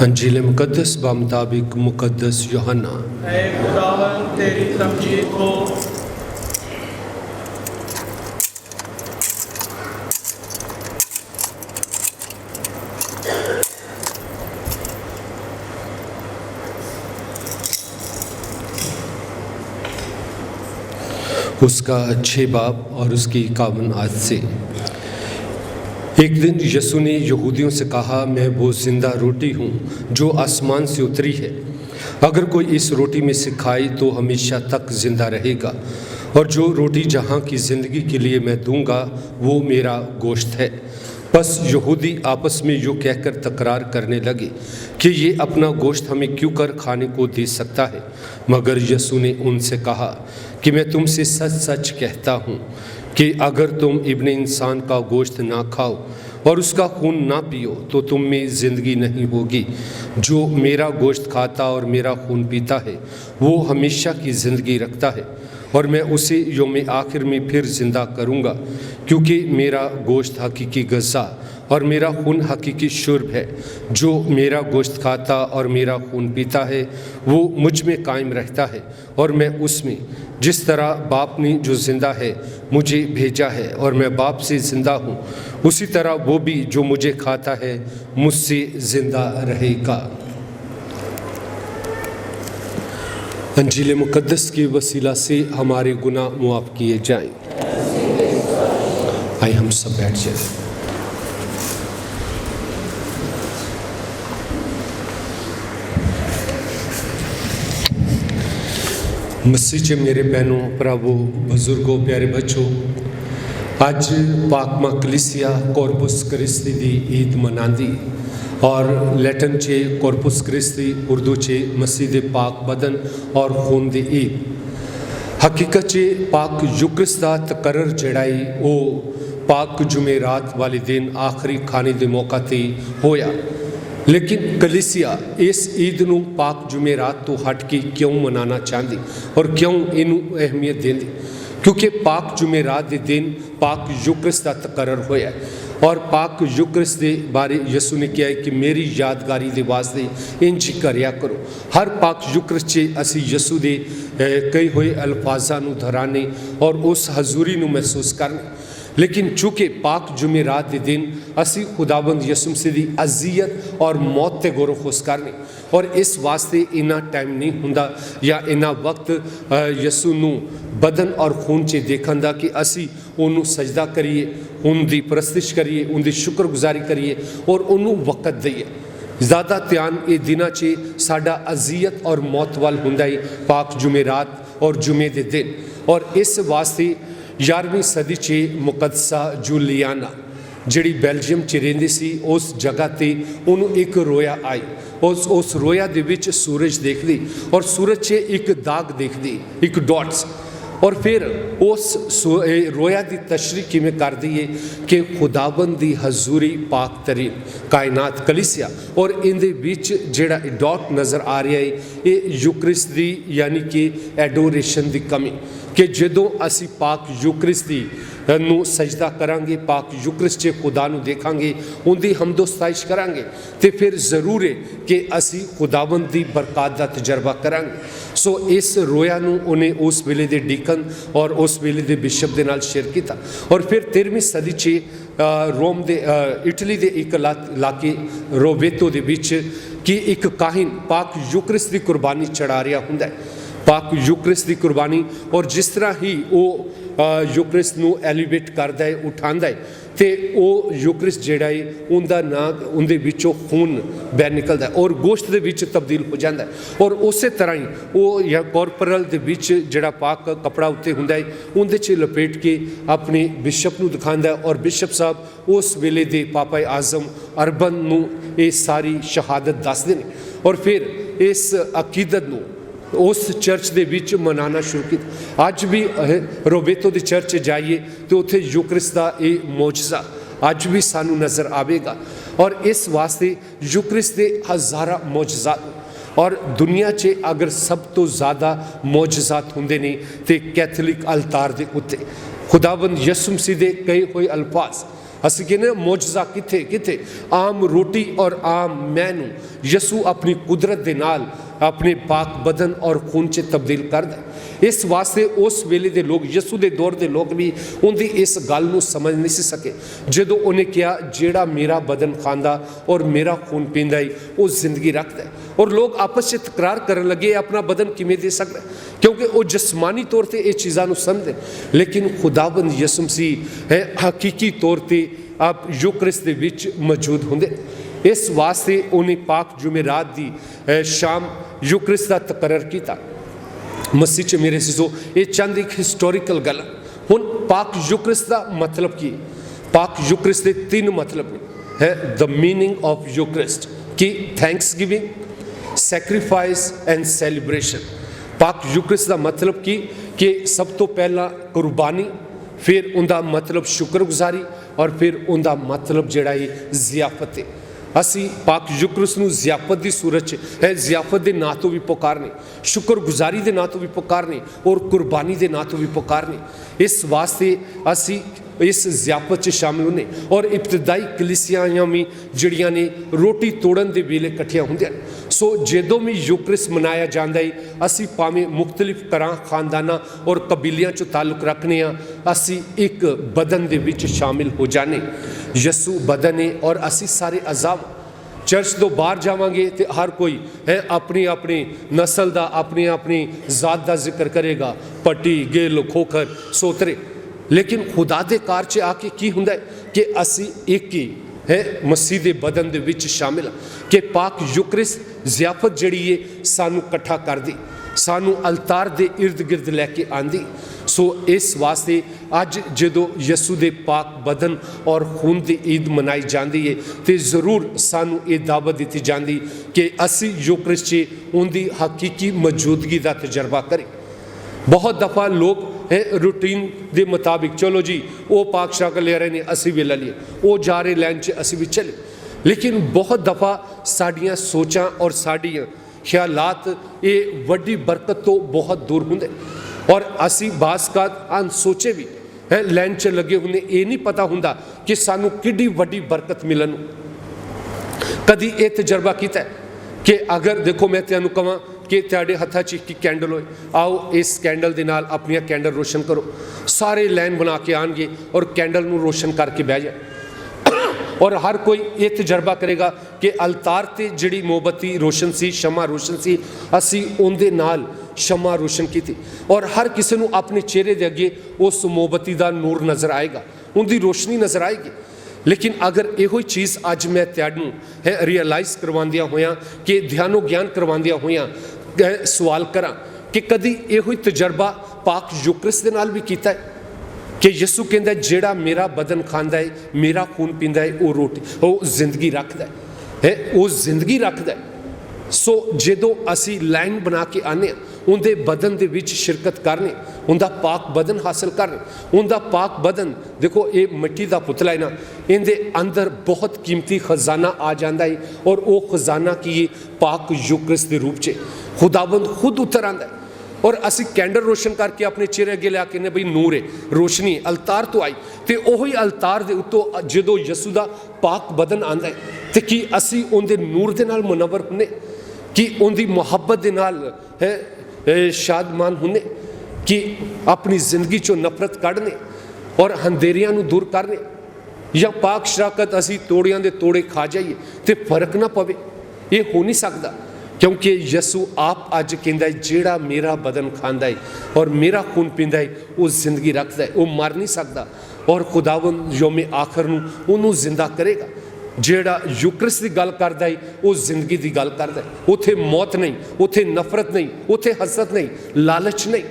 انجیل مقدس بمطابق مقدس یوحنا۔ اے خداوند تیری تمجید ہو۔ اس کا 6 باب اور اس کی 51 آیت سے۔ ایک دن یسوع نے یہودیوں سے کہا، میں وہ زندہ روٹی ہوں جو آسمان سے اتری ہے۔ اگر کوئی اس روٹی میں سے کھائے تو ہمیشہ تک زندہ رہے گا، اور جو روٹی جہاں کی زندگی کے لیے میں دوں گا وہ میرا گوشت ہے۔ بس یہودی آپس میں یوں کہہ کر تکرار کرنے لگے کہ یہ اپنا گوشت ہمیں کیوں کر کھانے کو دے سکتا ہے؟ مگر یسوع نے ان سے کہا کہ میں تم سے سچ سچ کہتا ہوں کہ اگر تم ابن انسان کا گوشت نہ کھاؤ اور اس کا خون نہ پیو تو تم میں زندگی نہیں ہوگی۔ جو میرا گوشت کھاتا اور میرا خون پیتا ہے وہ ہمیشہ کی زندگی رکھتا ہے، اور میں اسے یوم آخر میں پھر زندہ کروں گا، کیونکہ میرا گوشت حقیقی غذا اور میرا خون حقیقی شرب ہے۔ جو میرا گوشت کھاتا اور میرا خون پیتا ہے وہ مجھ میں قائم رہتا ہے اور میں اس میں، جس طرح باپ نے جو زندہ ہے مجھے بھیجا ہے اور میں باپ سے زندہ ہوں، اسی طرح وہ بھی جو مجھے کھاتا ہے مجھ سے زندہ رہے گا۔ انجیل مقدس کے وسیلہ سے ہمارے گناہ معاف کیے جائیں۔ آئے ہم سب بیٹھ جائیں۔ مسیح چ میرے بہنوں، پراوو، بزرگوں، پیارے بچوں، اج پاک ماں کلیسیا کورپس کرستی دی عید مناندی، اور لیٹن چے کورپس کرستی، اردو چے مسیح دے پاک بدن اور خون دی عید۔ حقیقت چے پاک یوکرس دا تقرر جڑائی او پاک جمعرات والے دن آخری کھانے دے موقع تے ہویا، لیکن کلیسیا اس عید نو پاک جمعرات تو ہٹ کے کیوں منانا چاہتی اور کیوں اینو اہمیت دیندی؟ کیونکہ پاک جمعرات دے دن پاک یوکرس دا تقرر ہویا ہے، اور پاک یوکرس دے بارے یسوع نے کیا ہے کہ میری یادگاری دے واسطے انج کریا کرو۔ ہر پاک یوکرس چے اسی یسوع دے کئی ہوئے الفاظاں نو دھرانے اور اس حضوری نو محسوس کرنے، لیکن چونکہ پاک جمعرات دے دن اسی خداوند یسوع مسیح دی اذیت اور موت تے غور و خوض کرنے، اور اس واسطے اینا ٹائم نہیں ہوندا یا اینا وقت یسوع نو بدن اور خون چے دیکھن دا کہ اسی انہوں سجدہ کریے، ان دی پرستش کریے، ان دی شکر گزاری کریے اور انہوں وقت دئیے۔ زیادہ دھیان اے دنہ چے ساڈا اذیت اور موت وال ہوندا ہے پاک جمعرات اور جمعے دے دن، اور اس واسطے 11ویں صدی چے مقدسہ جولیانا جڑی بیلجیم چ رہندی سی، اس جگہ تے انہوں ایک رویا آئی، اس رویا دے وچ سورج دیکھ دی اور سورج چے ایک داغ دیکھ دی، ایک ڈاٹس، اور پھر اس رویا دی تشریح میں کر دیئے کہ خداوند دی حضوری پاک ترین کائنات کلیسیا، اور ان دے بیچ جڑا ڈاٹ نظر آ رہا ہے یہ یوکرس دی یعنی کہ ایڈوریشن دی کمی، کہ جدوں اسی پاک یوکرس دی نو سجدہ کرانگے، پاک یوکرس چے خدا نو دیکھانگے، ان دی حمد و ستائش کرانگے، تے پھر ضرور ہے کہ اسی خداوند دی برکات دا تجربہ کرانگے۔ سو اس رویا نو انہیں اس ویلے دے ڈیکن اور اس ویلے دے بشپ دے نال شیئر کیتا، اور پھر 13ویں صدی چے روم دے اٹلی دے ایک علاقے روویتو دے بیچ کی ایک کاہن پاک یوکرس دی قربانی چڑھا رہا ہوندا ہے، پاک یوکرس دی قربانی، اور جس طرح ہی وہ یوکرس نو ایلیویٹ کردا ہے، اٹھاندا ہے، تے او یوکرس جڑا ہے ان دا ناگ ان دے وچوں خون بہر نکلدا ہے اور گوشت دے وچ تبدیل ہو جاندا ہے، اور اسی طرح ہی وہ یا کورپرل دے وچ جڑا پاک کپڑا اتنے ہوندا ہے ان دے چ لپیٹ کے اپنے بشپ نو دکھاندا ہے، اور بشپ صاحب اس ویلے دے پاپا اعظم اربن نو یہ ساری شہادت دس دے نے، اور پھر اس عقیدت نو اس چرچ دے وچ منانا شروع کیتا۔ اج بھی روبیتو دی چرچ جائیے تو اتھے یوکرس دا یہ معجزہ اج بھی سانو نظر آئے گا، اور اس واسطے یوکرس دے ہزارہ معجزات، اور دنیا چے اگر سب تو زیادہ معجزات ہوندے نے تے کیتھولک التار دے اتے خداوند یسوع مسیح دے کئی ہوئے الفاظ ਅਸੀਂ ਕਹਿੰਦੇ ਮੌਜਜ਼ਾ ਕਿੱਥੇ ਆਮ ਰੋਟੀ ਔਰ ਆਮ ਮੈਅ ਨੂੰ ਯਿਸੂ ਆਪਣੀ ਕੁਦਰਤ ਦੇ ਨਾਲ ਆਪਣੇ ਪਾਕ ਬਦਨ ਔਰ ਖੂਨ 'ਚ ਤਬਦੀਲ ਕਰਦਾ। ਇਸ ਵਾਸਤੇ ਉਸ ਵੇਲੇ ਦੇ ਲੋਕ, ਯਿਸੂ ਦੇ ਦੌਰ ਦੇ ਲੋਕ ਵੀ ਉਹਦੀ ਇਸ ਗੱਲ ਨੂੰ ਸਮਝ ਨਹੀਂ ਸੀ ਸਕੇ ਜਦੋਂ ਉਹਨੇ ਕਿਹਾ ਜਿਹੜਾ ਮੇਰਾ ਬਦਨ ਖਾਂਦਾ ਔਰ ਮੇਰਾ ਖੂਨ ਪੀਂਦਾ ਹੈ ਉਹ ਜ਼ਿੰਦਗੀ ਰੱਖਦਾ ਹੈ। ਔਰ ਲੋਕ ਆਪਸ 'ਚ ਤਕਰਾਰ ਕਰਨ ਲੱਗੇ ਆਪਣਾ ਬਦਨ ਕਿਵੇਂ ਦੇ ਸਕਦਾ, ਕਿਉਂਕਿ ਉਹ ਜਿਸਮਾਨੀ ਤੌਰ 'ਤੇ ਇਹ ਚੀਜ਼ਾਂ ਨੂੰ ਸਮਝਦੇ। ਲੇਕਿਨ ਖੁਦਾਵੰਦ ਯਿਸੂ ਮਸੀਹ ਹੈ ਹਕੀਕੀ ਤੌਰ 'ਤੇ ਆਪ ਯੂਕਰਿਸਤ ਦੇ ਵਿੱਚ ਮੌਜੂਦ ਹੁੰਦੇ। ਇਸ ਵਾਸਤੇ ਉਹਨੇ ਪਾਕ ਜੁਮੇਰਾਤ ਦੀ ਸ਼ਾਮ ਯੂਕਰਿਸਤ ਦਾ ਤਕਰਰ ਕੀਤਾ। ਮਸੀਹ 'ਚ ਮੇਰੇ ਸਿਸੋ ਇਹ ਚੰਦ ਇੱਕ ਹਿਸਟੋਰੀਕਲ ਗੱਲ। ਹੁਣ ਪਾਕ ਯੂਕਰਿਸਤ ਦਾ ਮਤਲਬ ਕੀ ਹੈ? ਪਾਕ ਯੂਕਰਿਸਤ ਦੇ 3 ਮਤਲਬ ਨੇ। ਹੈ ਦ ਮੀਨਿੰਗ ਆਫ ਯੂਕਰਿਸਟ ਕਿ thanks giving, sacrifice and celebration. ਪਾਕ ਯੂਕਰਿਸਤ ਦਾ ਮਤਲਬ ਕਿ ਸਭ ਤੋਂ ਪਹਿਲਾਂ ਕੁਰਬਾਨੀ, ਫਿਰ ਉਹਦਾ ਮਤਲਬ ਸ਼ੁਕਰਗੁਜ਼ਾਰੀ ਔਰ ਫਿਰ ਉਹਦਾ ਮਤਲਬ ਜਿਹੜਾ ਹੈ ਜ਼ਿਆਫਤ ਹੈ। ਅਸੀਂ ਪਾਕ ਯੂਕਰਿਸਤ ਨੂੰ ਜ਼ਿਆਫਤ ਦੀ ਸੂਰਤ 'ਚ ਹੈ ਜ਼ਿਆਫਤ ਦੇ ਨਾਂ ਤੋਂ ਵੀ ਪੁਕਾਰਨੇ, ਸ਼ੁਕਰਗੁਜ਼ਾਰੀ ਦੇ ਨਾਂ ਤੋਂ ਵੀ ਪੁਕਾਰਨੇ ਔਰ ਕੁਰਬਾਨੀ ਦੇ ਨਾਂ ਤੋਂ ਵੀ ਪੁਕਾਰਨੇ। ਇਸ ਵਾਸਤੇ ਅਸੀਂ ਇਸ ਜ਼ਿਆਫਤ 'ਚ ਸ਼ਾਮਿਲ ਹੁੰਦੇ। ਔਰ ਇਬਤਦਾਈ ਕਲੀਸਿਆਵਾਂ ਵੀ ਜਿਹੜੀਆਂ ਨੇ ਰੋਟੀ ਤੋੜਨ ਦੇ ਵੇਲੇ ਇਕੱਠੀਆਂ ਹੁੰਦੀਆਂ ਨੇ। ਸੋ ਜਦੋਂ ਵੀ ਯੂਕਰਿਸਤ ਮਨਾਇਆ ਜਾਂਦਾ ਹੈ ਅਸੀਂ ਭਾਵੇਂ ਮੁਖਤਲਿਫ ਤਰ੍ਹਾਂ ਖਾਨਦਾਨਾਂ ਔਰ ਕਬੀਲਿਆਂ 'ਚੋਂ ਤਾਲੁਕ ਰੱਖਦੇ ਹਾਂ, ਅਸੀਂ ਇੱਕ ਬਦਨ ਦੇ ਵਿੱਚ ਸ਼ਾਮਿਲ ਹੋ ਜਾਂਦੇ। ਯਿਸੂ ਬਦਨ ਹੈ ਔਰ ਅਸੀਂ ਸਾਰੇ ਅਜ਼ਾਬ। ਚਰਚ ਤੋਂ ਬਾਹਰ ਜਾਵਾਂਗੇ ਤੇ ਹਰ ਕੋਈ ਹੈ ਆਪਣੀ ਨਸਲ ਦਾ ਆਪਣੀ ਜ਼ਾਤ ਦਾ ਜ਼ਿਕਰ ਕਰੇਗਾ, ਪੱਟੀ, ਗਿੱਲ, ਖੋਖਰ, ਸੋਤਰੇ। ਲੇਕਿਨ ਖੁਦਾ ਦੇ ਘਰ 'ਚ ਆ ਕੇ ਕੀ ਹੁੰਦਾ ਕਿ ਅਸੀਂ ਇੱਕ ਹੀ ਹੈ ਮਸੀਹ ਦੇ ਬਦਨ ਦੇ ਵਿੱਚ ਸ਼ਾਮਿਲ ਕਿ ਪਾਕ ਯੂਕਰਿਸਤ ਜ਼ਿਆਫਤ ਜਿਹੜੀ ਹੈ ਸਾਨੂੰ ਇਕੱਠਾ ਕਰਦੀ, ਸਾਨੂੰ ਅਲਤਾਰ ਦੇ ਇਰਦ ਗਿਰਦ ਲੈ ਕੇ ਆਂਦੀ। ਸੋ ਇਸ ਵਾਸਤੇ ਅੱਜ ਜਦੋਂ ਯਿਸੂ ਦੇ ਪਾਕ ਬਦਨ ਔਰ ਖੂਨ ਦੀ ਈਦ ਮਨਾਈ ਜਾਂਦੀ ਹੈ ਤੇ ਜ਼ਰੂਰ ਸਾਨੂੰ ਇਹ ਦਾਵਤ ਦਿੱਤੀ ਜਾਂਦੀ ਕਿ ਅਸੀਂ ਯੂਕਰਿਸਤ 'ਚ ਉਹਦੀ ਹਕੀਕੀ ਮੌਜੂਦਗੀ ਦਾ ਤਜਰਬਾ ਕਰੀਏ। ਬਹੁਤ ਦਫਾ ਲੋਕ ਹੈ ਰੂਟੀਨ ਦੇ ਮੁਤਾਬਿਕ ਚਲੋ ਜੀ ਉਹ ਪਾਕ ਸ਼ਾਕ ਲੈ ਰਹੇ ਨੇ ਅਸੀਂ ਵੀ ਲੈ ਲਈਏ, ਉਹ ਜਾ ਰਹੇ ਲਾਈਨ 'ਚ ਅਸੀਂ ਵੀ ਚੱਲੇ। ਲੇਕਿਨ ਬਹੁਤ ਦਫਾ ਸਾਡੀਆਂ ਸੋਚਾਂ ਔਰ ਸਾਡੀਆਂ ਖਿਆਲਾਤ ਇਹ ਵੱਡੀ ਬਰਕਤ ਤੋਂ ਬਹੁਤ ਦੂਰ ਹੁੰਦੇ ਔਰ ਅਸੀਂ ਬਾਸਕਾਤ ਅਨਸੋਚੇ ਵੀ ਹੈ ਲਾਈਨ 'ਚ ਲੱਗੇ ਹੁੰਦੇ। ਇਹ ਨਹੀਂ ਪਤਾ ਹੁੰਦਾ ਕਿ ਸਾਨੂੰ ਕਿੱਡੀ ਵੱਡੀ ਬਰਕਤ ਮਿਲਣ ਨੂੰ। ਕਦੀ ਇਹ ਤਜਰਬਾ ਕੀਤਾ ਕਿ ਅਗਰ ਦੇਖੋ ਮੈਂ ਤੁਹਾਨੂੰ ਕਹਾਂ ਕਿ ਤੁਹਾਡੇ ਹੱਥਾਂ 'ਚ ਇੱਕ ਕੈਂਡਲ ਹੋਏ, ਆਓ ਇਸ ਕੈਂਡਲ ਦੇ ਨਾਲ ਆਪਣੀਆਂ ਕੈਂਡਲ ਰੋਸ਼ਨ ਕਰੋ। ਸਾਰੇ ਲਾਈਨ ਬਣਾ ਕੇ ਆਣਗੇ ਔਰ ਕੈਂਡਲ ਨੂੰ ਰੋਸ਼ਨ ਕਰਕੇ ਬਹਿ ਜਾ ਔਰ ਹਰ ਕੋਈ ਇਹ ਤਜਰਬਾ ਕਰੇਗਾ ਕਿ ਅਲਤਾਰ 'ਤੇ ਜਿਹੜੀ ਮੋਮਬੱਤੀ ਰੋਸ਼ਨ ਸੀ, ਸ਼ਮਾ ਰੋਸ਼ਨ ਸੀ, ਅਸੀਂ ਉਹਦੇ ਨਾਲ ਸ਼ਮਾ ਰੋਸ਼ਨ ਕੀਤੀ ਔਰ ਹਰ ਕਿਸੇ ਨੂੰ ਆਪਣੇ ਚਿਹਰੇ ਦੇ ਅੱਗੇ ਉਸ ਮੋਮਬੱਤੀ ਦਾ ਨੂਰ ਨਜ਼ਰ ਆਏਗਾ, ਉਹਦੀ ਰੋਸ਼ਨੀ ਨਜ਼ਰ ਆਏਗੀ। ਲੇਕਿਨ ਅਗਰ ਇਹੋ ਹੀ ਚੀਜ਼ ਅੱਜ ਮੈਂ ਤੁਹਾਨੂੰ ਹੈ ਰਿਅਲਾਈਜ਼ ਕਰਵਾਉਂਦਿਆਂ ਹੋਇਆਂ ਕਿ ਧਿਆਨੋ ਗਿਆਨ ਕਰਵਾਉਂਦਿਆਂ ਹੋਇਆਂ ਸਵਾਲ ਕਰਾਂ ਕਿ ਕਦੀ ਇਹੋ ਹੀ ਤਜਰਬਾ ਪਾਕ ਯੂਕਰਿਸਤ ਦੇ ਨਾਲ ਵੀ ਕੀਤਾ ਹੈ ਕਿ ਯਿਸੂ ਕਹਿੰਦਾ ਜਿਹੜਾ ਮੇਰਾ ਬਦਨ ਖਾਂਦਾ ਹੈ, ਮੇਰਾ ਖੂਨ ਪੀਂਦਾ ਹੈ, ਉਹ ਜ਼ਿੰਦਗੀ ਰੱਖਦਾ ਹੈ, ਉਹ ਜ਼ਿੰਦਗੀ ਰੱਖਦਾ ਹੈ। ਸੋ ਜਦੋਂ ਅਸੀਂ ਲਾਈਨ ਬਣਾ ਕੇ ਆਨੇ ਹਾਂ ਉਹਦੇ ਬਦਨ ਦੇ ਵਿੱਚ ਸ਼ਿਰਕਤ ਕਰਨੇ, ਉਹਦਾ ਪਾਕ ਬਦਨ ਹਾਸਲ ਕਰਨੇ। ਉਹਦਾ ਪਾਕ ਬਦਨ ਦੇਖੋ ਇਹ ਮਿੱਟੀ ਦਾ ਪੁਤਲਾ ਹੈ ਨਾ, ਇਹਦੇ ਅੰਦਰ ਬਹੁਤ ਕੀਮਤੀ ਖਜ਼ਾਨਾ ਆ ਜਾਂਦਾ ਹੈ ਔਰ ਉਹ ਖਜ਼ਾਨਾ ਕੀ ਹੈ? ਪਾਕ ਯੂਕਰਿਸਤ ਦੇ ਰੂਪ 'ਚ ਖੁਦਾਵੰਦ ਖੁਦ ਉਤਰ ਆਉਂਦਾ ਹੈ ਔਰ ਅਸੀਂ ਕੈਂਡਲ ਰੋਸ਼ਨ ਕਰਕੇ ਆਪਣੇ ਚਿਹਰੇ ਅੱਗੇ ਲਿਆ ਕੇ ਨੇ ਬਈ ਨੂਰ ਹੈ, ਰੋਸ਼ਨੀ ਅਲਤਾਰ ਤੋਂ ਆਈ ਤੇ ਉਹੀ ਅਲਤਾਰ ਦੇ ਉੱਤੋਂ ਜਦੋਂ ਯਿਸੂ ਦਾ ਪਾਕ ਬਦਨ ਆਉਂਦਾ ਹੈ ਤੇ ਕੀ ਅਸੀਂ ਉਹਦੇ ਨੂਰ ਦੇ ਨਾਲ ਮੁਨੱਵਰ ਹੁੰਨੇ, ਕਿ ਉਹਦੀ ਮੁਹੱਬਤ ਦੇ ਨਾਲ ਹੈ ਸ਼ਾਦਮਾਨ ਹੁੰਨੇ, ਕਿ ਆਪਣੀ ਜ਼ਿੰਦਗੀ 'ਚੋਂ ਨਫ਼ਰਤ ਕੱਢਨੇ ਔਰ ਅੰਧੇਰਿਆਂ ਨੂੰ ਦੂਰ ਕਰਨੇ, ਜਾਂ ਪਾਕ ਸ਼ਰਾਕਤ ਅਸੀਂ ਤੋੜਿਆਂ ਦੇ ਤੋੜੇ ਖਾ ਜਾਈਏ ਤੇ ਫਰਕ ਨਾ ਪਵੇ। ਇਹ ਹੋ ਨਹੀਂ ਸਕਦਾ ਕਿਉਂਕਿ ਯਿਸੂ ਆਪ ਅੱਜ ਕਹਿੰਦਾ ਜਿਹੜਾ ਮੇਰਾ ਬਦਨ ਖਾਂਦਾ ਹੈ ਔਰ ਮੇਰਾ ਖੂਨ ਪੀਂਦਾ ਹੈ ਉਹ ਜ਼ਿੰਦਗੀ ਰੱਖਦਾ ਹੈ, ਉਹ ਮਰ ਨਹੀਂ ਸਕਦਾ ਔਰ ਖੁਦਾਵੰਦ ਯੌਮ ਆਖਰ ਨੂੰ ਉਹਨੂੰ ਜ਼ਿੰਦਾ ਕਰੇਗਾ। ਜਿਹੜਾ ਯੂਕਰਿਸਤ ਦੀ ਗੱਲ ਕਰਦਾ ਹੈ ਉਹ ਜ਼ਿੰਦਗੀ ਦੀ ਗੱਲ ਕਰਦਾ ਹੈ। ਉੱਥੇ ਮੌਤ ਨਹੀਂ, ਉੱਥੇ ਨਫ਼ਰਤ ਨਹੀਂ, ਉੱਥੇ ਹਸਰਤ ਨਹੀਂ, ਲਾਲਚ ਨਹੀਂ।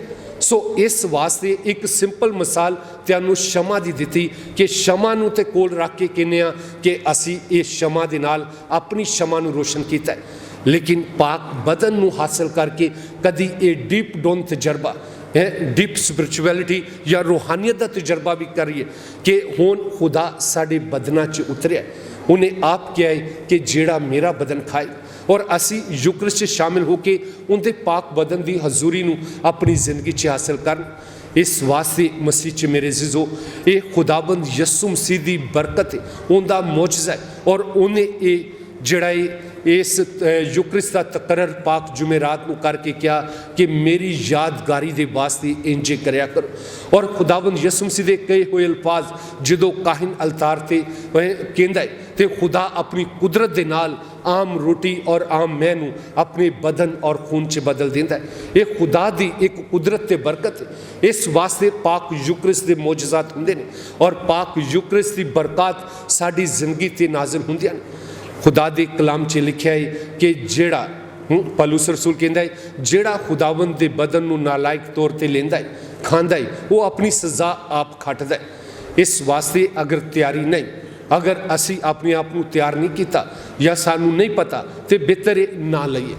ਸੋ ਇਸ ਵਾਸਤੇ ਇੱਕ ਸਿੰਪਲ ਮਿਸਾਲ ਤੁਹਾਨੂੰ ਸ਼ਮਾ ਦੀ ਦਿੱਤੀ ਕਿ ਸ਼ਮਾ ਨੂੰ ਤੇ ਕੋਲ ਰੱਖ ਕੇ ਕਹਿੰਦੇ ਹਾਂ ਕਿ ਅਸੀਂ ਇਸ ਸ਼ਮਾ ਦੇ ਨਾਲ ਆਪਣੀ ਸ਼ਮਾ ਨੂੰ ਰੋਸ਼ਨ ਕੀਤਾ ਹੈ। ਲੇਕਿਨ ਪਾਕ ਬਦਨ ਨੂੰ ਹਾਸਲ ਕਰਕੇ ਕਦੀ ਇਹ ਡੀਪ ਡਾਊਨ ਤਜਰਬਾ ਹੈ, ਡੀਪ ਸਪਿਰਚੁਅਲਿਟੀ ਜਾਂ ਰੂਹਾਨੀਅਤ ਦਾ ਤਜਰਬਾ ਵੀ ਕਰੀਏ ਕਿ ਹੁਣ ਖੁਦਾ ਸਾਡੇ ਬਦਨਾਂ 'ਚ ਉਤਰਿਆ। ਉਹਨੇ ਆਪ ਕਿਹਾ ਹੈ ਕਿ ਜਿਹੜਾ ਮੇਰਾ ਬਦਨ ਖਾਏ ਔਰ ਅਸੀਂ ਯੂਕਰਿਸਤ 'ਚ ਸ਼ਾਮਿਲ ਹੋ ਕੇ ਉਹਦੇ ਪਾਕ ਬਦਨ ਦੀ ਹਜ਼ੂਰੀ ਨੂੰ ਆਪਣੀ ਜ਼ਿੰਦਗੀ 'ਚ ਹਾਸਲ ਕਰਨ। इस वास्ते मसीह च मेरे अज़ीज़ो ये खुदाबंद यसू मसीह की बरकत है, उनका मौजज़ा है। और उन्हें ये जड़ा इस यूक्रिस्त का तकरर पाक जुमेरात को करके क्या कि मेरी यादगारी के वास्ते इंजे करया करो। और खुदाबंद यसू मसीह के कहे हुए अल्फाज जो काहिन अलतार से कहता है तो खुदा अपनी कुदरत के नाल आम रोटी और आम मैनू अपने बदन और खून च बदल देता है। ये खुदा की एक कुदरत ते बरकत है। इस वास्ते पाक यूक्रिस्त के मौजज़ात होंदे ने और पाक यूक्रिस्त की बरकत साड़ी जिंदगी ते नाज़िल होंदियां ने। खुदा दे कलाम च लिखा है कि जेड़ा पौलुस रसूल कहता है जेड़ा खुदावंद के बदन नूं नालायक तौर पर लेंदा है खांदा है वो अपनी सज़ा आप खटदा है। इस वास्ते अगर तैयारी नहीं, अगर असी अपने आप को तैयार नहीं किया या सानू नहीं पता तो बेहतर है ना लईए,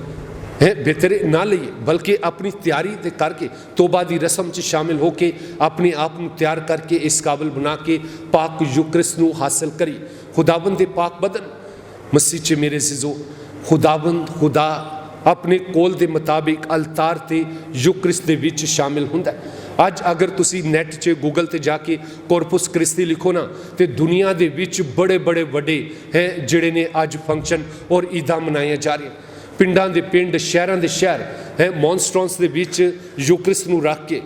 बेहतर है ना लईए, बल्कि अपनी तैयारी ते करके तोबा की रस्म च शामिल होके अपने आप को तैयार करके इस काबिल बना के पाक यूक्रिस्त नूं हासिल करिए। खुदाबंद दे पाक बदन मसीह च मेरे अज़ीज़ो खुदाबंद खुदा अपने कोल के मुताबिक अलतार ते यूक्रिस्त दे विच शामिल हुंदा है। अज अगर तुसी नैट च गूगल ते जाके कॉर्पस क्रिस्ती लिखो ना तो दुनिया दे विच बड़े बड़े वड्डे हैं जिहड़े ने अज फंक्शन और ईदां मनाइयां जा रही। पिंडां दे पिंड शहरां दे शहर है मॉन्स्ट्रॉन्स दे विच यूक्रिस्त नूं रख के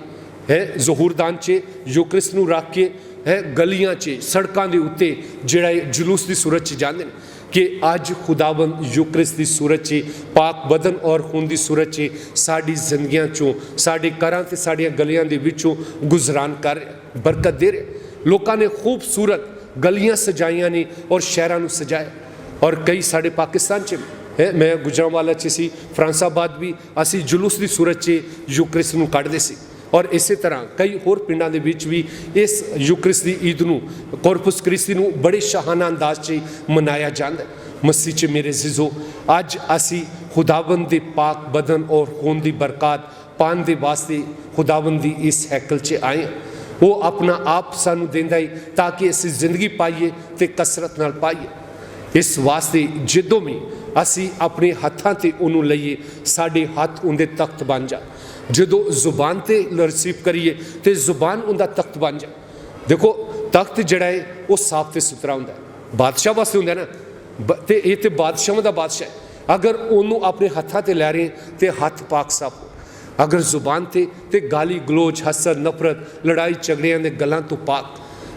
है ज़हूरदान च यूक्रिस्त नूं रख के है गलियां च सड़कां दे उत्ते जिहड़ा जुलूस की सूरत च जांदे ने कि अज खुदाबंद यूक्रिस्त की सूरत च पाक बदन और खून की सूरत च साड़ी जिंदगियां चों साढ़े घरां ते साड़ियां गलियां दे विचों गुजरान कर रहे, बरकत दे रहे। लोगों ने खूबसूरत गलियां सजाइयां ने और शहरां नूं सजाया। और कई साढ़े पाकिस्तान च है, मैं गुजरांवाला च सी, फ्रांसाबाद भी असी जुलूस की सूरत च यूक्रिस्त नूं कढदे सी। और इस तरह कई होर पिंडां दे विच भी इस यूक्रिस्त की ईद नूं कॉर्पस क्रिस्ती नूं बड़े शाहाना अंदाज च मनाया जाता है। मसीह च मेरे अज़ीज़ो अज असी खुदाबंद दे पाक बदन और खून की बरकत पाने दे वास्ते खुदाबंद दी इस हैकल च आए हैं। वो अपना आप सानू देंदा है ताकि असी जिंदगी पाइए तो कसरत नाल पाइए। इस वास्ते जदों भी असी अपने हत्थां ते उन्होंने लईए साढ़े हत्थ उनके तख्त बन जा। जदों जुबान ते रिसीव करिए तो जुबान उनका तख्त बन जा। देखो तख्त जड़ा है वो साफ तो सुथरा होंदा है, बादशाह वास्ते होंदा ना, तो ये तो बादशाह का बादशाह है। अगर उन्होंने अपने हत्थां ते लै रहे तो हत्थ पाक साफ हो। अगर जुबान ते गाली गलोच हसद नफरत लड़ाई झगड़ियां दे गल्लां तो पाक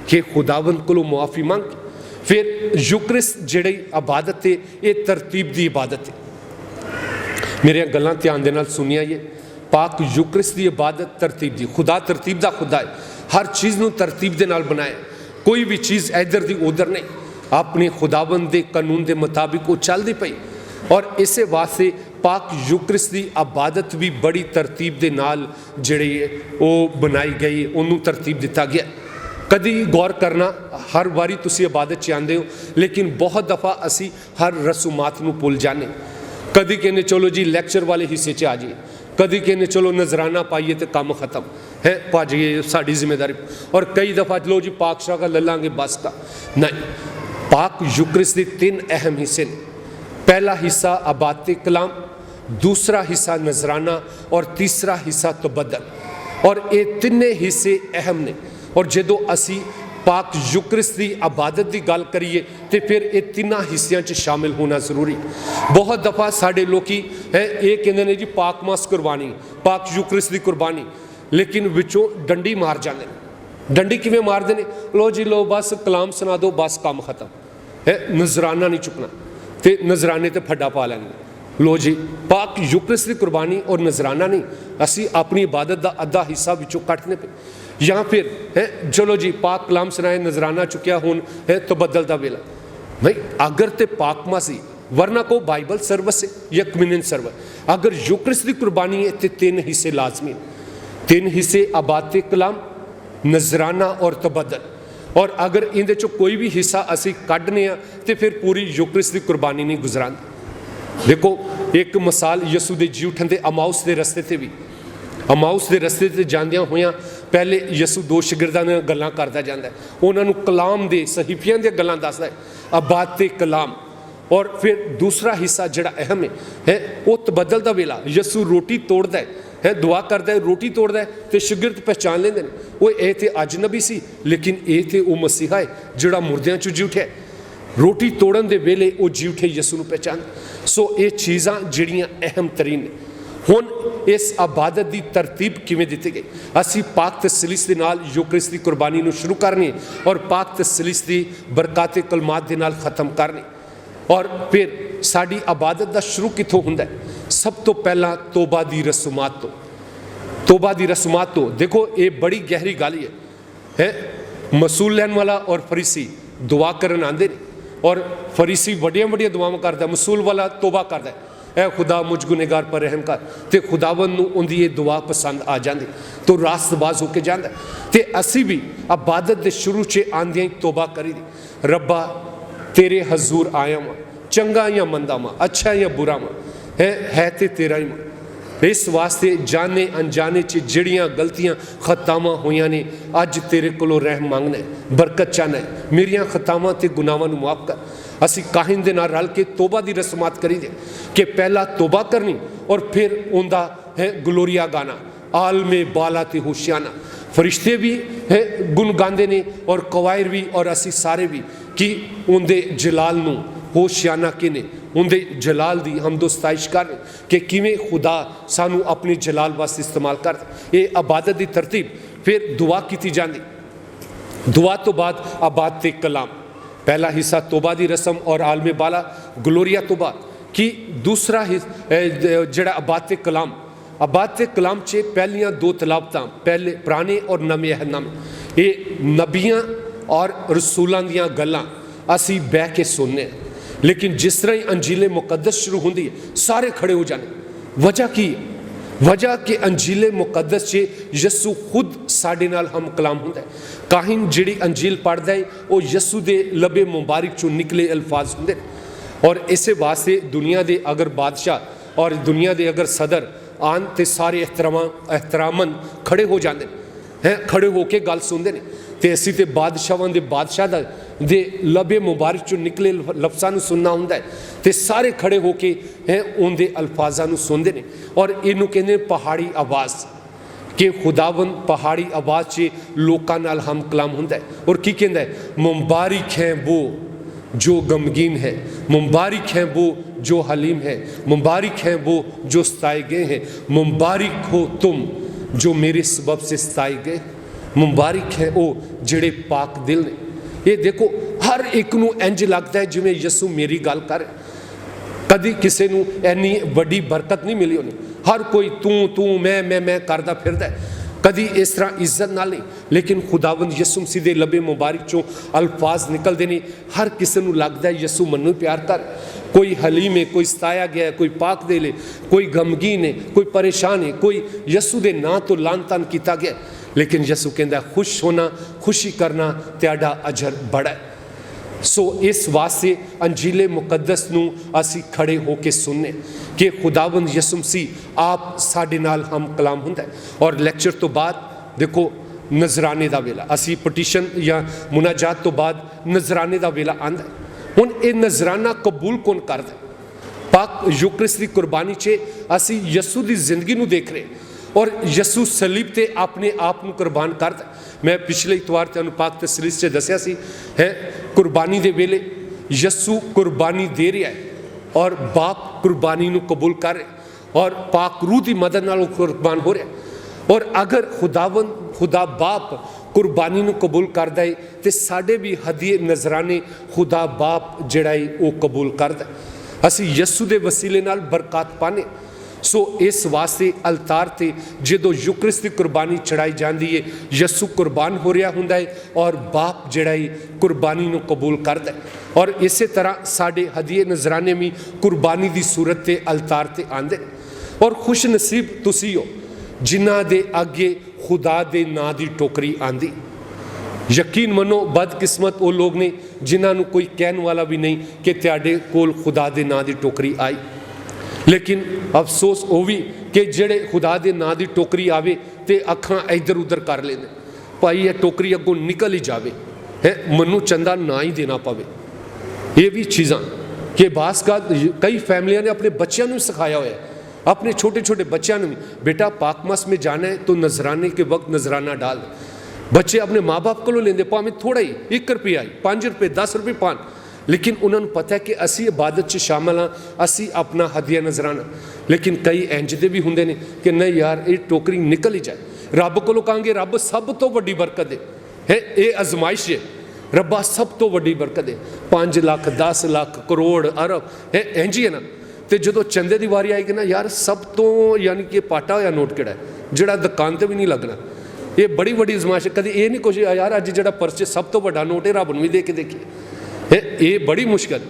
कि खुदावंद कोलों मुआफ़ी मंग। फिर यूक्रिस्त जिहड़ी इबादत है ये तरतीब की इबादत है। मेरिया गल्लां ध्यान दे नाल सुनिया ये पाक यूक्रिस्त की इबादत तरतीब की, खुदा तरतीब का खुदा है, हर चीज़ नूं तरतीब दे नाल बनाया, कोई भी चीज़ इधर दी उधर नहीं, अपने खुदाबंद के कानून के मुताबिक वो चलती पई। और इस वास्ते पाक यूक्रिस्त की इबादत भी बड़ी तरतीब के नाल जिहड़ी है वो बनाई गई, उन्होंने तरतीब दिता गया। कभी गौर करना हर बारी तुसी इबादत च आंदे हो, लेकिन बहुत दफ़ा असी हर रसूमात नूं भुल जाने। कभी कहने चलो जी लैक्चर वाले हिस्से च आ जाइए, कभी कहने चलो नजराना पाइए तो काम ख़त्म है, भाजिए साड़ी जिम्मेदारी। और कई दफ़ा लो जी पाक शाह का ले लांगे बस का नहीं। पाक यूक्रिस्त के 3 अहम हिस्से ने। पहला हिस्सा इबादत कलाम, दूसरा हिस्सा नजराना और तीसरा हिस्सा तबद्दल। और ये तिने हिस्से अहम ने। और जदों असी पाक यूक्रिस्त की इबादत की गल करिए तो फिर ये 3 हिस्सों च शामिल होना जरूरी। बहुत दफ़ा साढ़े लोग है ये कहते हैं जी पाक मास कुरबानी, पाक यूक्रिस्त की कुरबानी, लेकिन विचों डंडी मार जाते हैं। डंडी किवें मारते हैं? लो जी लो बस कलाम सुना दो बस काम खत्म है, नजराना नहीं चुकना तो नजराने तो फड्डा पा लेंगे। लो जी पाक यूक्रिस्त की कुरबानी और नजराना नहीं, असी अपनी इबादत का अद्धा हिस्सा विचों कटने पे। या फिर है चलो जी पाक कलाम सुनाए नजराना चुकिया हुन है तो बदल दा वेला भाई। अगर तो पाक मासी वरना को बाइबल सर्वस है या कम्युनियन सर्वस। अगर यूक्रिस्त की कुर्बानी है तो 3 हिस्से लाजमी, 3 हिस्से इबादत कलाम नजराना और तबद्दल। और अगर इनके चो कोई भी हिस्सा असी कढ़ने तो फिर पूरी यूक्रिस्त की कुर्बानी नहीं गुजरांदी। देखो एक मिसाल यसू के जी उठन के अमाउस के रस्ते से भी, अमाउस के रस्ते से जांदियां होइयां पहले यसू 2 शिगिरदां दी गल्लां करदा जांदा है, उन्होंने कलाम दे सहीफियां दी गल्लां दसदा है इबादत कलाम। और फिर दूसरा हिस्सा जिहड़ा अहम है वो तबद्दल दा वेला, यसू रोटी तोड़दा है दुआ करता है, रोटी तोड़ता है तो शागिर्द पहचान लेंदे ने वो ये तो अजनबी सी, लेकिन ये तो वो मसीहा है जिहड़ा मुर्दियां चों जी उठिया। रोटी तोड़न दे वेले वो जी उठे यसू नूं पहचान। सो ये चीज़ां जिहड़ियां अहम तरीन ने। हुण इस आबादत की तरतीब किवें दित्ती गई? असीं पाक तसलीस दे नाल यूकरिस्ट दी कुर्बानी नूं शुरू करनी और पाक तसलीस दी बरकाते कलमात दे नाल खत्म करनी। और फिर साडी आबादत दा शुरू कित्थों हुंदा है? सब तो पहला तोबा दी रसूमात तो। तोबा दी रसूमात तो देखो ये बड़ी गहरी गल है। मसूल लैन वाला और फरीसी दुआ करन आंदे ने और फरीसी वड्डियां वड्डियां दुआवां करदा, मसूल वाला तोबा करदा है, ऐ खुदा मुझ गुनहगार पर रहम कर, तो खुदावंद नूं उहदी ये दुआ पसंद आ जाती तो रास्तबाज होके जांदा। ते असीं भी आबादत दे शुरू च आंदियां ही तोबा करी दी, रब्बा तेरे हजूर आया वां, चंगा या मंदा वां, अच्छा या बुरा वां, है ते तेरा ही वां। इस वास्ते जाने अनजाने च जिहड़ियां गलतियां खतावां होईयां ने अज तेरे कोलों रहम मंगना है, बरकत चाहना है, मेरियां खतावां ते गुनाहां नूं माफ कर। असी काहिन दे नाल रल के तोबा दी रस्मात करी दे कि पहला तोबा करनी और फिर उनका है ग्लोरिया गाना, आलमे बाला ते होशियाना। फरिश्ते भी है गुण गांदे ने और कवायर भी और असी सारे भी कि उनके जलाल नूं होशियाना किने उनके जलाल दी हमदो सताइश कर कि किवें खुदा सानू अपने जलाल वास्ते इस्तेमाल कर। ये आबादत की तरतीब। फिर दुआ की जाती, दुआ तो बाद आबादते कलाम, पहला हिस्सा तोबा दी रस्म और आलमे बाला ग्लोरिया तो बाद कि दूसरा जड़ा आबादते कलाम। आबादते कलाम च पहलियां दो तलावतां, पहले पुराने और नवे अहदनामे, ये नबियां और रसूलां दियां गल्लां असी बह के सुनने। लेकिन जिस तरह ही अंजीले मुकद्दस शुरू होंदी है सारे खड़े हो जाने। वजह की है? वजह कि अंजीले मुकद्दस च यसू खुद साडे नाल हम कलाम हुंदा है। काहिन जिहड़ी अंजील पढ़दा है वो यसू दे लबे मुबारक चों निकले अल्फाज हुंदे ने। और इस वास्ते दुनिया दे अगर बादशाह और दुनिया दे अगर सदर आन ते सारे एहतरामन खड़े हो जाते हैं, खड़े होके गल सुनते हैं। तो असी तो बादशाहां दे बादशाह दे लबे मुबारक चों निकले लफ्ज़ां नूं सुनना हुंदा है तो सारे खड़े होके उनके अल्फाजां नूं सुनते हैं। और इनू कहते पहाड़ी आवाज़ कि खुदावंद पहाड़ी आवाज़ च लोकां नाल हम कलाम हुंदा है। और की कहंदा है? मुबारक हैं वो जो गमगीन है, मुबारक हैं वो जो हलीम है, मुबारक हैं वो जो सताए गए हैं, मुबारक हो तुम जो मेरे सबब से सताए गए, मुबारक है वो जिहड़े पाक दिल ने। ये देखो हर एक नूं इंज लगता है जिवें यसू मेरी गल कर। कदी किसी नूं इन्नी वड्डी बरकत नहीं मिली होनी, हर कोई तू तू मैं करदा फिरदा है, कदी इस तरह इज्जत नाल नहीं। लेकिन खुदावंद यसू मसीह दे लबे मुबारक चों अल्फाज निकलते नहीं, हर किसी नूं लगदा है यसू मन्नू प्यार कर। कोई हलीम है, कोई सताया गया है, कोई पाक दिल है, कोई गमगीन है, कोई परेशान है, कोई यसू दे नां तो लान तान किया गया। लेकिन यसू कहता है खुश होना, खुशी करना तेरा अजर बड़ा है। सो इस वास्ते अंजीले मुकद्दस नूं असी खड़े होके सुनने कि खुदावंद यसू मसीह आप साडे नाल हम कलाम हुंदा है। और लैक्चर तो बाद देखो नजराने का वेला, असी पटिशन या मुनाजात तो बाद नजराने का वेला आंदा है। हुण ये नजराना कबूल कौन करदा? पाक यूकरिस्ट की कुर्बानी च असी यसू की जिंदगी नूं देख रहे और यसू सलीब ते अपने आप नूं कुर्बान करदा। मैं पिछले इतवार तुहानूं पाक तसलीस च दस्सिया सी है कुर्बानी दे वेले यसू कुर्बानी दे रहा है और बाप कुर्बानी नूं कबूल कर रहे और पाक रूह की मदद नाल कुर्बान हो रहा है। और अगर खुदा बाप कुर्बानी नूं कबूल करदा है तो साडे भी हदीए नजराने खुदा बाप जिहड़ा है वो कबूल करदा है। असीं यसू दे वसीले नाल बरकत पाने। सो इस वास्ते अलतार ते जदों यूकरिस्ट की कुर्बानी चढ़ाई जाती है यसू कुर्बान हो रहा हुंदा है और बाप जिहड़ा है कुर्बानी नूं कबूल करदा है। और इस तरह साडे हदीए नजराने भी कुर्बानी की सूरत ते अलतार ते आंदे। और खुश नसीब तुसी हो जिन्हां दे अगे खुदा दे नां दी टोकरी आंदी। यकीन मनो बदकिस्मत वो लोग ने जिन्हां नूं कोई कहन वाला भी नहीं कि तुहाडे कोल खुदा दे नां दी टोकरी आई। लेकिन अफसोस वो भी कि जेड़े खुदा दे नां दी टोकरी आवे ते अखां इधर उधर कर लेंदे, भाई ये टोकरी अगों निकल ही जावे है, मनु चंदा ना ही देना पवे। ये भी चीज़ां कि बास का कई फैमिलियां ने अपने बच्चों को सिखाया हुआ है अपने छोटे छोटे बच्चों ने भी, बेटा पाक मास में जाना है तो नजराने के वक्त नजराना डाल। बच्चे अपने माँ बाप को लेंदे भावें थोड़ा ही 1 रुपया ही 5 रुपये 10 रुपये पान, लेकिन उन्होंने पता है कि असी इबादत च शामिल हाँ, असी अपना हदिया नजराना। लेकिन कई इंज दे भी होंदे ने कि नहीं यार ये टोकरी निकल ही जाए, रब को कहांगे रब सब तो वड्डी बरकत दे है, ये आजमाइश है, रब्बा सब तो वड्डी बरकत दे, 5 लाख 10 लाख करोड़ अरब है इंज ही है ना। तो जो चंदे की वारी आएगी ना यार सब तो यानी कि पाटा होया नोट किहड़ा है जिहड़ा दुकान ते भी नहीं लगना, ये बड़ी बड़ी आजमाइश है। कभी ये नहीं कुछ यार अज जिहड़ा पर्स च सब तो वड्डा नोट है रब नूं भी दे के देखिए है, ये बड़ी मुश्किल।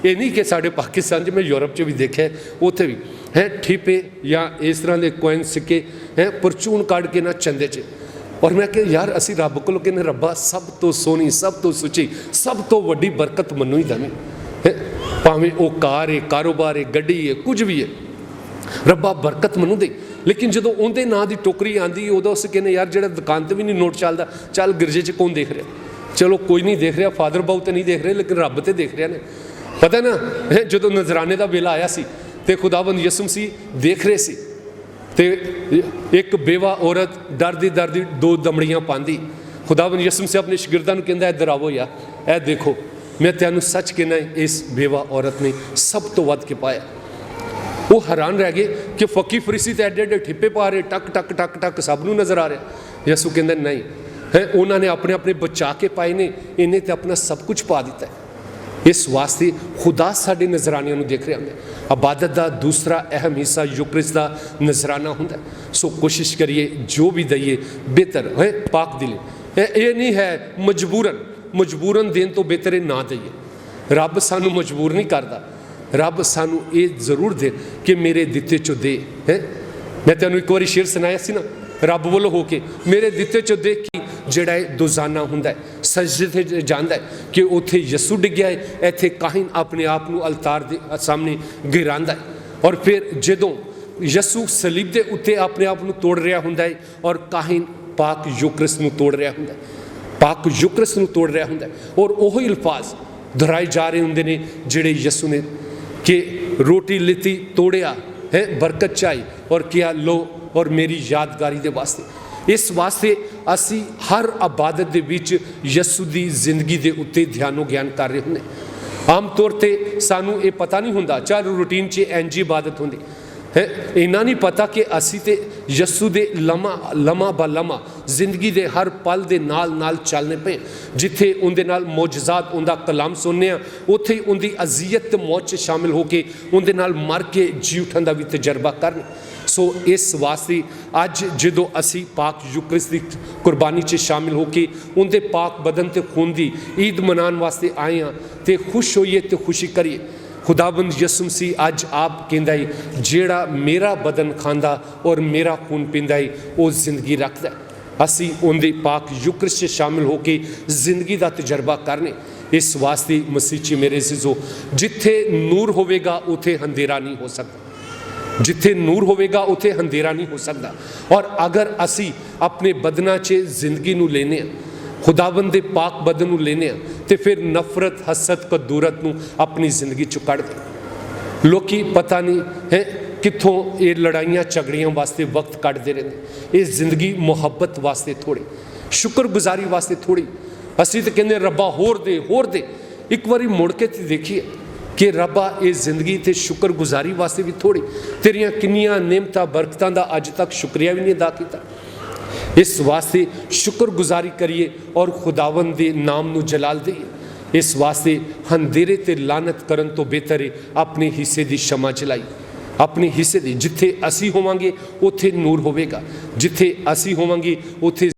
ये नहीं कि साढ़े पाकिस्तान च, मैं यूरोप च भी देखा है, उत्थे भी है ठीपे या इस तरह के कोइन सिक्के हैं परचून काट के ना चंदे च। और मैं कह यार असी रब को कहने रब्बा सब तो सोहनी सब तो सुची सब तो वड्डी बरकत मनु ही दवी है, भावें वो कार है कारोबार है गड्डी है कुछ भी है, रब्बा बरकत मनु दे। लेकिन जो उनके नाँ की टोकरी आती उदों अस कहने यार जो दुकान पर भी नहीं नोट चलता, चल गिरजे च कौन देख रहा, चलो कोई नहीं देख रहा, फादर बाऊ तो नहीं देख रहे लेकिन रब तो देख रहे ने। पता ना है जो नजराने का वेला आया सी ते खुदाबंद यसु मसीह देख रहे सी ते एक बेवा औरत डरदी डरदी 2 दमड़ियां पांदी, खुदाबंद यसु मसीह अपने शागिर्दां नूं कहंदा इधर आवो यार, ए देखो मैं तैनूं सच कहना इस बेवा औरत ने सब तो वध के पाया। वो हैरान रह गए कि फकी फरीसी तो एडे एडे ठिप्पे पा रहे, टक टक टक टक सब नूं नज़र आ रहा। यसु कहंदा नहीं है, उन्होंने अपने अपने बचा के पाए ने, इन्हें तो अपना सब कुछ पा दिता है। इस वास्ते खुदा साडे नजरानियां नूं देख रहा है। इबादत का दूसरा अहम हिस्सा यूक्रिस्ट का नजराना हुंदा है। सो कोशिश करिए जो भी दईए बेहतर है पाक दिले, ये नहीं है मजबूरन, मजबूरन देन तो बेहतर है ना दईए। रब सानू मजबूर नहीं करता, रब सानू ये जरूर दे कि मेरे दिते चो दे है। मैं तेनों एक बार शेर सुनाया सी ना, रब वालों होके मेरे दिते चो दे कि ਜਿਹੜਾ दोजाना ਹੁੰਦਾ है सजदे ते ਜਾਂਦਾ है कि ਉੱਥੇ यसू डिग्या है, ਇੱਥੇ काहिन अपने आप ਨੂੰ अलतार ਦੇ ਸਾਹਮਣੇ ਗਿਰਾਂਦਾ है। और फिर ਜਦੋਂ यसू सलीब ਦੇ ਉੱਤੇ अपने आप ਨੂੰ ਤੋੜ ਰਿਹਾ ਹੁੰਦਾ है और काहिन पाक यूक्रिस्ट ਨੂੰ ਤੋੜ ਰਿਹਾ ਹੁੰਦਾ है, पाक यूक्रिस्ट ਨੂੰ ਤੋੜ ਰਿਹਾ ਹੁੰਦਾ है। और ਉਹੀ अल्फाज ਦੁਹਰਾਏ जा रहे ਹੁੰਦੇ ਨੇ ਜਿਹੜੇ यसू ने कि रोटी लिती तोड़िया है बरकत चाही और किया लो और मेरी यादगारी दे वास्ते। इस वास्ते असी हर इबादत दे विच यसू दी जिंदगी दे उत्ते ध्यानो ज्ञान कर रहे होंगे। आम तौर पर सानू ये पता नहीं होंदा, चाहे रूटीन च इंज ही इबादत होंदी है, इन्ना नहीं पता कि असी ते यसू दे लम्हा ब लम्हा जिंदगी दे हर पल दे नाल नाल चलने पे, जिथे उनदे नाल मौजज़ात उनका कलाम सुनने उत्थे ही उनकी अजियत मौत च शामिल होके उनदे नाल मर के जी उठन का भी तजर्बा करने। सो इस वास्ते अज जो असी पाक यूक्रिस्ट की कुर्बानी च शामिल होके उनके पाक बदन ते खून की ईद मनाने वास्ते आए हाँ, तो खुश होइए तो खुशी करिए। खुदाबंद यसू मसीह अज आप कहंदा है जेड़ा मेरा बदन खांदा और मेरा खून पींदा है वो जिंदगी रखता है। असी उनके पाक यूक्रिस्ट च शामिल होके जिंदगी का तजर्बा करने। इस वास्ते मसीह च मेरे सिजो जिथे नूर होवेगा उथे अंधेरा नहीं हो सकता, जिथे नूर होवेगा उथे अंधेरा नहीं हो सकता। और अगर असी अपने बदना च जिंदगी नूं लेने खुदाबंद दे पाक बदन नूं लेने तो फिर नफरत हसद कदूरत नूं अपनी जिंदगी चों कढ दे। लोकी पता नहीं है कित्थों ये लड़ाइयां झगड़ियां वास्ते वक्त कढदे रहिंदे, ये जिंदगी मुहब्बत वास्ते थोड़ी, शुक्रगुजारी वास्ते थोड़ी। असी तो कहंदे रब्बा होर दे। एक बारी मुड़ के देखिए कि रब्बा ये जिंदगी ते शुक्रगुजारी वास्ते भी थोड़ी, तेरियां किन्नियां नेमतां बरकतां दा अज तक शुक्रिया भी नहीं अदा किया। इस वास्ते शुक्रगुजारी करिए और खुदावंद दे नाम नूं जलाल दईए। इस वास्ते अंधेरे ते लानत करन तो बेहतर है अपने हिस्से दी क्षमा चलाई, अपने हिस्से दी। जिथे असी होवांगे उत्थे नूर होवेगा, जिथे असी होवांगे उत्थे